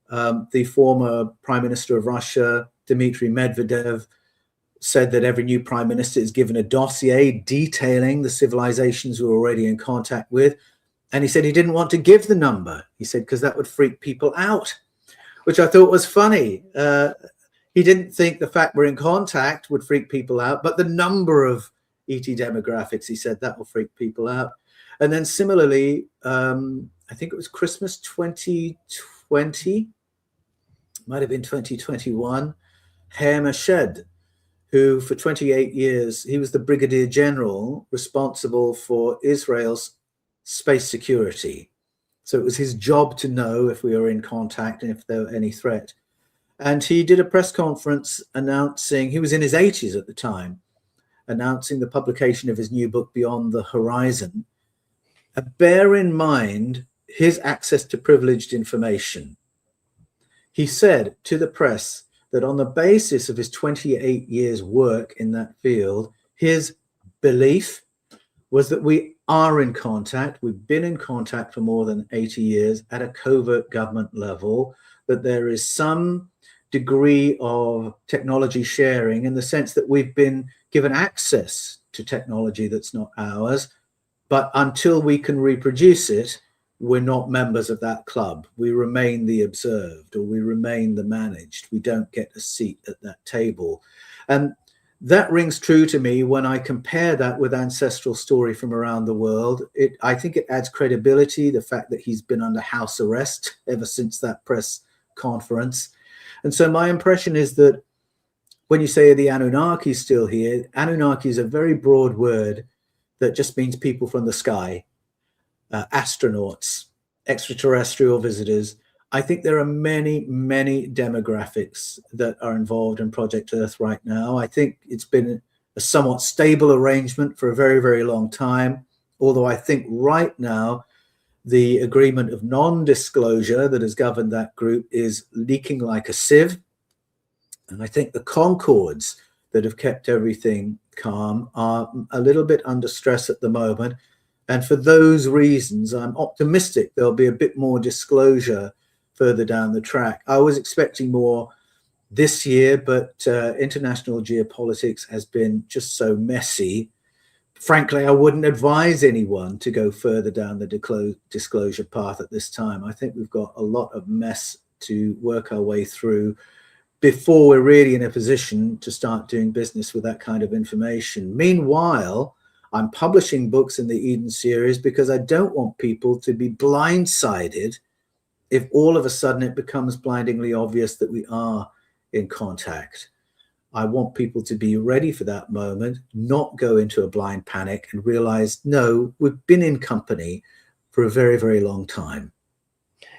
The former Prime Minister of Russia, Dmitry Medvedev, said that every new prime minister is given a dossier detailing the civilizations we're already in contact with. And he said he didn't want to give the number. He said, because that would freak people out, which I thought was funny. He didn't think the fact we're in contact would freak people out, but the number of ET demographics, he said, that will freak people out. And then similarly, I think it was Christmas 2020, might have been 2021, Herr Shed, who for 28 years, he was the brigadier general responsible for Israel's space security. So it was his job to know if we were in contact and if there were any threat. And he did a press conference announcing, he was in his 80s at the time, announcing the publication of his new book, Beyond the Horizon. Bear in mind his access to privileged information. He said to the press that on the basis of his 28 years work in that field, his belief was that we are in contact. We've been in contact for more than 80 years at a covert government level, that there is some degree of technology sharing in the sense that we've been given access to technology that's not ours. But until we can reproduce it, we're not members of that club. We remain the observed, or we remain the managed. We don't get a seat at that table. And that rings true to me when I compare that with ancestral story from around the world. I think it adds credibility, the fact that he's been under house arrest ever since that press conference. And so my impression is that when you say the Anunnaki is still here, Anunnaki is a very broad word that just means people from the sky, astronauts. extraterrestrial visitors. I think there are many, many demographics that are involved in Project Earth right now. I think it's been a somewhat stable arrangement for a very, very long time. Although I think right now, the agreement of non-disclosure that has governed that group is leaking like a sieve. And I think the concords that have kept everything calm are a little bit under stress at the moment. And for those reasons, I'm optimistic there'll be a bit more disclosure further down the track. I was expecting more this year, but international geopolitics has been just so messy. Frankly, I wouldn't advise anyone to go further down the disclosure path at this time. I think we've got a lot of mess to work our way through before we're really in a position to start doing business with that kind of information. Meanwhile, I'm publishing books in the Eden series because I don't want people to be blindsided if all of a sudden it becomes blindingly obvious that we are in contact. I want people to be ready for that moment, not go into a blind panic and realize, no, we've been in company for a very, very long time.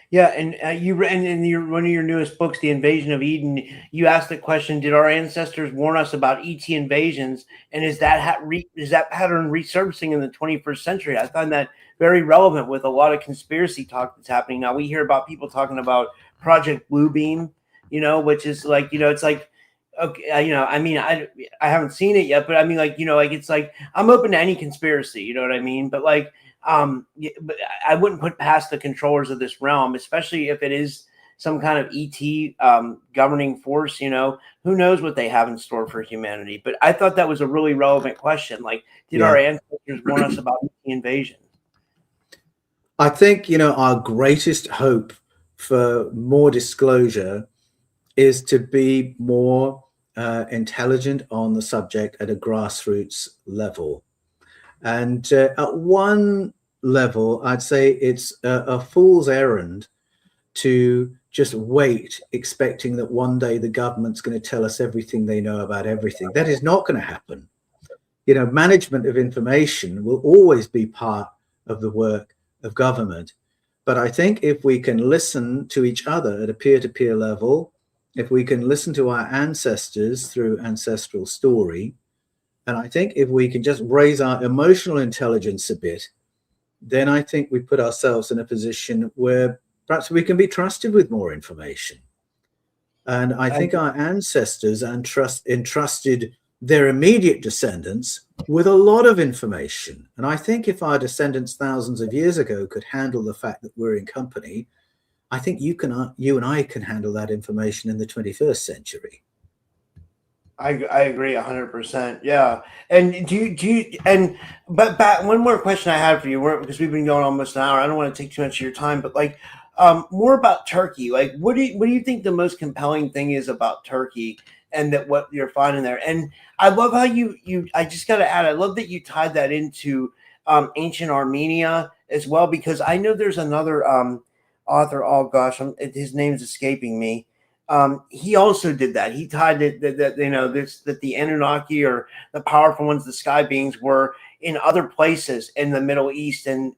Yeah, and in one of your newest books, The Invasion of Eden, you asked the question: did our ancestors warn us about ET invasions? And is that pattern resurfacing in the 21st century? I find that very relevant with a lot of conspiracy talk that's happening now. We hear about people talking about Project Bluebeam, which is like, it's like, okay, I mean, I haven't seen it yet, but I mean, like, it's like I'm open to any conspiracy, you know what I mean? But like, but I wouldn't put past the controllers of this realm, especially if it is some kind of ET governing force. Who knows what they have in store for humanity? But I thought that was a really relevant question. Like, did our ancestors warn us about ET invasion? I think, our greatest hope for more disclosure is to be more intelligent on the subject at a grassroots level. And at one level, I'd say it's a fool's errand to just wait, expecting that one day the government's going to tell us everything they know about everything. That is not going to happen. Management of information will always be part of the work of government. But I think if we can listen to each other at a peer-to-peer level, if we can listen to our ancestors through ancestral story, and I think if we can just raise our emotional intelligence a bit, then I think we put ourselves in a position where perhaps we can be trusted with more information. And I think our ancestors entrusted their immediate descendants with a lot of information. And I think if our descendants thousands of years ago could handle the fact that we're in company, I think you and I can handle that information in the 21st century. I agree 100%. Yeah. And but one more question I have for you, because we've been going almost an hour. I don't want to take too much of your time, but like, more about Turkey. Like, what do you think the most compelling thing is about Turkey, and that what you're finding there? And I love how I just got to add, I love that you tied that into ancient Armenia as well, because I know there's another author. Oh gosh, his name's escaping me. He also did that. He tied it that the Anunnaki, or the powerful ones, the sky beings, were in other places in the Middle East, and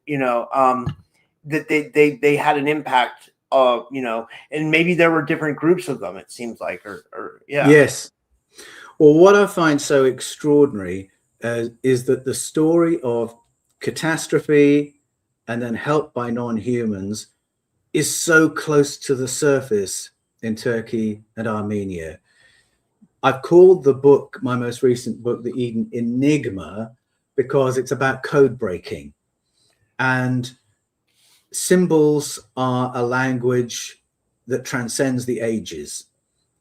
that they had an impact of, and maybe there were different groups of them, it seems like, or yeah. Yes. Well, what I find so extraordinary is that the story of catastrophe and then help by non-humans is so close to the surface in Turkey and Armenia. I've called the book, my most recent book, The Eden Enigma, because it's about code breaking. And symbols are a language that transcends the ages.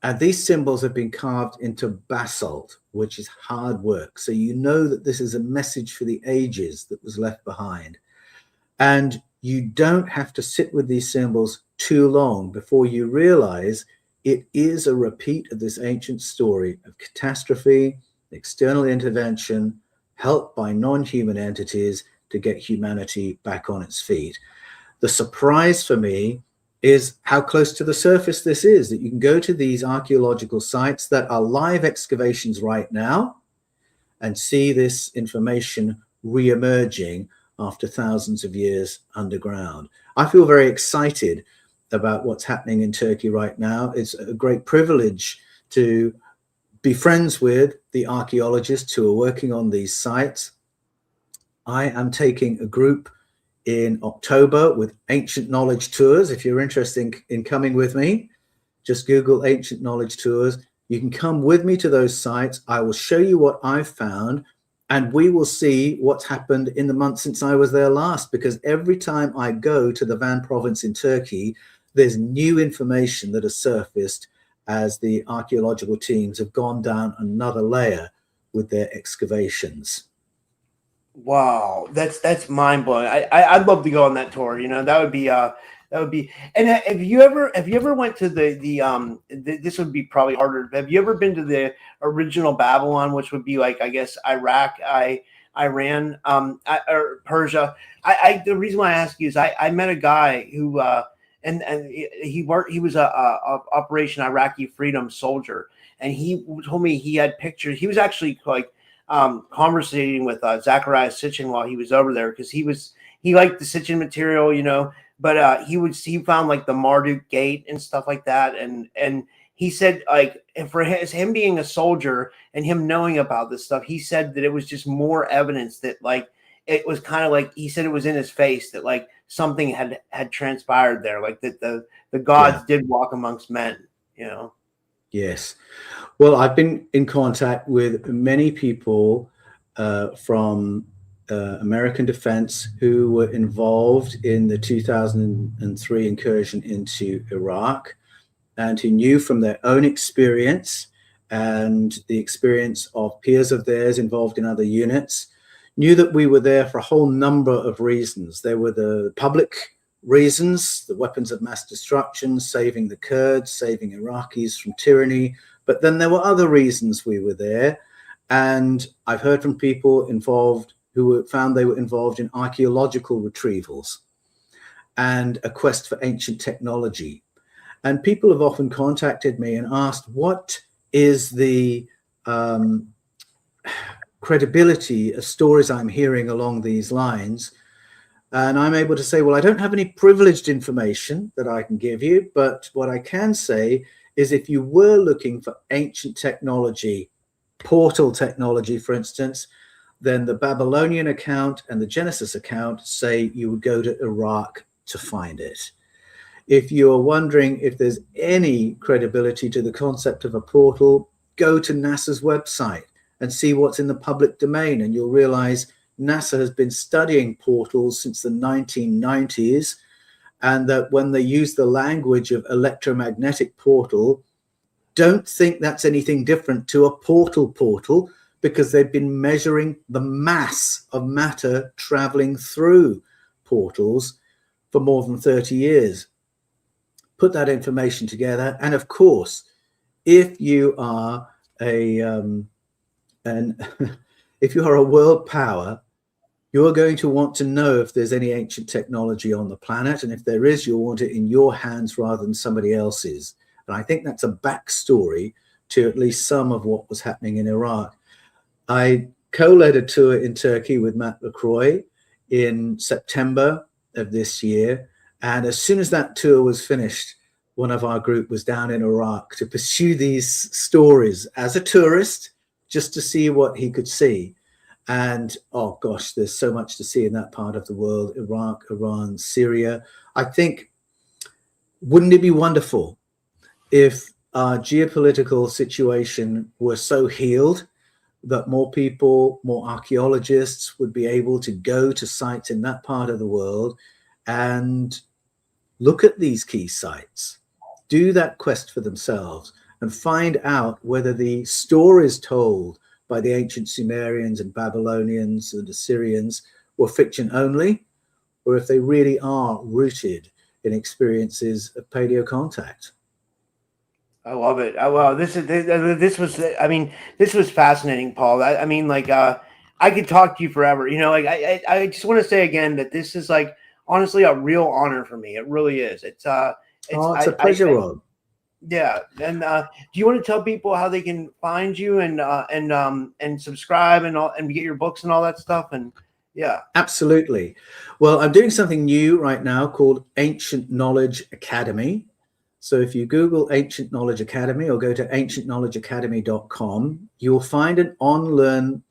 And these symbols have been carved into basalt, which is hard work. So you know that this is a message for the ages that was left behind. And you don't have to sit with these symbols too long before you realize it is a repeat of this ancient story of catastrophe, external intervention, help by non-human entities to get humanity back on its feet. The surprise for me is how close to the surface this is, that you can go to these archaeological sites that are live excavations right now and see this information re-emerging after thousands of years underground. I feel very excited about what's happening in Turkey right now. It's a great privilege to be friends with the archaeologists who are working on these sites. I am taking a group in October with Ancient Knowledge Tours. If you're interested in coming with me, just Google Ancient Knowledge Tours. You can come with me to those sites. I will show you what I've found, and we will see what's happened in the month since I was there last, because every time I go to the Van province in Turkey, there's new information that has surfaced as the archaeological teams have gone down another layer with their excavations. Wow, that's mind blowing. I'd love to go on that tour. That would be And have you ever went to this would be probably harder. Have you ever been to the original Babylon, which would be like, I guess, Iraq, Iran, or Persia? The reason why I ask you is I met a guy who and he was a Operation Iraqi Freedom soldier, and he told me he had pictures. He was actually like conversating with Zachariah Sitchin while he was over there, because he liked the Sitchin material, but he found like the Marduk gate and stuff like that, and he said, like, and for him being a soldier and him knowing about this stuff, he said that it was just more evidence that, like, it was kind of like, he said it was in his face that like something had transpired there, like that the gods did walk amongst men. Yes. Well, I've been in contact with many people from American Defense who were involved in the 2003 incursion into Iraq, and who knew from their own experience and the experience of peers of theirs involved in other units, knew that we were there for a whole number of reasons. There were the public reasons, the weapons of mass destruction, saving the Kurds, saving Iraqis from tyranny. But then there were other reasons we were there. And I've heard from people involved who found they were involved in archaeological retrievals and a quest for ancient technology. And people have often contacted me and asked, what is the credibility of stories I'm hearing along these lines? And I'm able to say, well, I don't have any privileged information that I can give you, but what I can say is, if you were looking for ancient technology, portal technology, for instance, then the Babylonian account and the Genesis account say you would go to Iraq to find it. If you're wondering if there's any credibility to the concept of a portal, go to NASA's website and see what's in the public domain, and you'll realize NASA has been studying portals since the 1990s, and that when they use the language of electromagnetic portal, don't think that's anything different to a portal, because they've been measuring the mass of matter traveling through portals for more than 30 years. Put that information together, and of course, if you are if you are a world power, you're going to want to know if there's any ancient technology on the planet, and if there is, you'll want it in your hands rather than somebody else's. And I think that's a backstory to at least some of what was happening in Iraq. I co-led a tour in Turkey with Matt LaCroix in September of this year, and as soon as that tour was finished, one of our group was down in Iraq to pursue these stories as a tourist, just to see what he could see. And oh gosh, there's so much to see in that part of the world: Iraq, Iran, Syria. I think, wouldn't it be wonderful if our geopolitical situation were so healed that more people, more archaeologists would be able to go to sites in that part of the world and look at these key sites, do that quest for themselves, and find out whether the stories told by the ancient Sumerians and Babylonians and Assyrians were fiction only, or if they really are rooted in experiences of paleo contact. I love it. Well, this was fascinating, Paul. I could talk to you forever. I just want to say again that this is, like, honestly a real honor for me. It really is. It's a pleasure, Rob. Yeah. And do you want to tell people how they can find you and subscribe and get your books and all that stuff? And Yeah. Absolutely. Well, I'm doing something new right now called Ancient Knowledge Academy. So if you Google Ancient Knowledge Academy or go to ancientknowledgeacademy.com, you'll find an online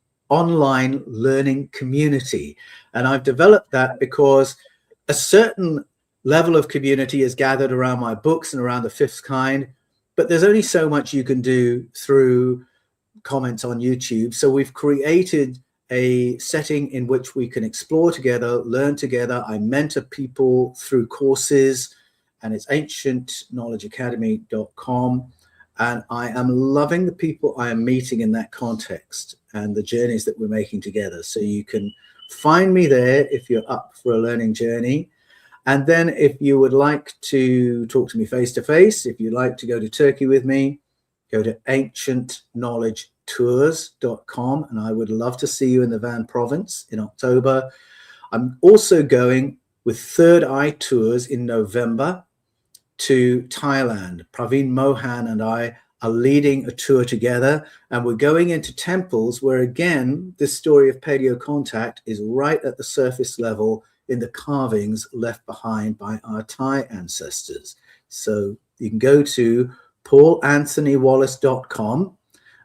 learning community. And I've developed that because a certain level of community is gathered around my books and around the fifth kind, but there's only so much you can do through comments on YouTube. So we've created a setting in which we can explore together, learn together. I mentor people through courses, and it's ancientknowledgeacademy.com. And I am loving the people I am meeting in that context and the journeys that we're making together. So you can find me there if you're up for a learning journey. And then if you would like to talk to me face to face, if you'd like to go to Turkey with me, go to ancientknowledgetours.com, and I would love to see you in the Van Province in October. I'm also going with Third Eye Tours in November to Thailand. Praveen Mohan and I are leading a tour together, and we're going into temples where, again, this story of paleo contact is right at the surface level in the carvings left behind by our Thai ancestors. So you can go to paulanthonywallis.com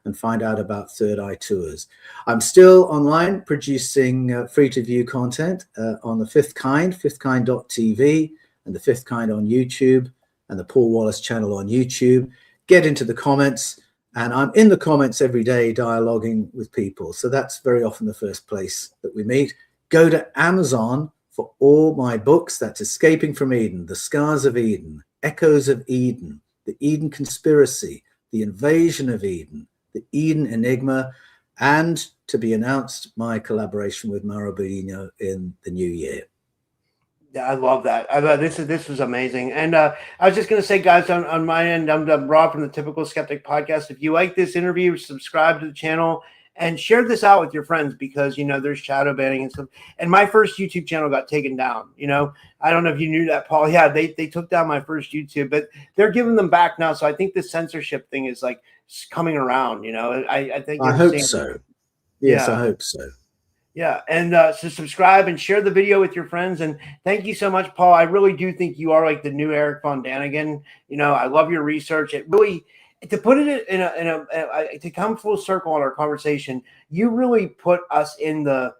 and find out about Third Eye Tours. I'm still online producing free-to-view content on the Fifth Kind, fifthkind.tv, and the Fifth Kind on YouTube, and the Paul Wallis channel on YouTube. Get into the comments, and I'm in the comments every day dialoguing with people. So that's very often the first place that we meet. Go to Amazon for all my books. That's Escaping from Eden, The Scars of Eden, Echoes of Eden, The Eden Conspiracy, The Invasion of Eden, The Eden Enigma, and to be announced, my collaboration with Mauro Bodino in the new year. Yeah, I love that. This was amazing. And I was just going to say, guys, on my end, I'm Rob from the Typical Skeptic Podcast. If you like this interview, subscribe to the channel and share this out with your friends, because, there's shadow banning and stuff. And my first YouTube channel got taken down. I don't know if you knew that, Paul. Yeah, they took down my first YouTube, but they're giving them back now. So I think the censorship thing is like coming around. I think. I hope so. Yes, yeah. I hope so. Yeah. And so subscribe and share the video with your friends. And thank you so much, Paul. I really do think you are like the new Eric Von Daniken. I love your research. It really, to put it to come full circle on our conversation, you really put us in the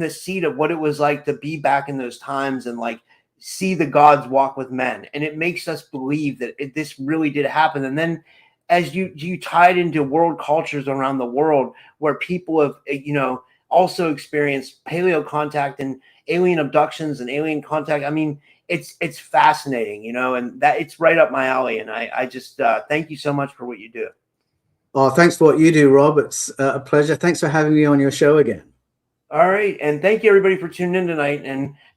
seat of what it was like to be back in those times and like see the gods walk with men. And it makes us believe that this really did happen. And then as you tied into world cultures around the world where people have, also experienced paleo contact and alien abductions and alien contact. I mean, it's fascinating, and that it's right up my alley. And I just thank you so much for what you do. Oh, thanks for what you do, Rob. It's a pleasure. Thanks for having me on your show again. All right. And thank you, everybody, for tuning in tonight. And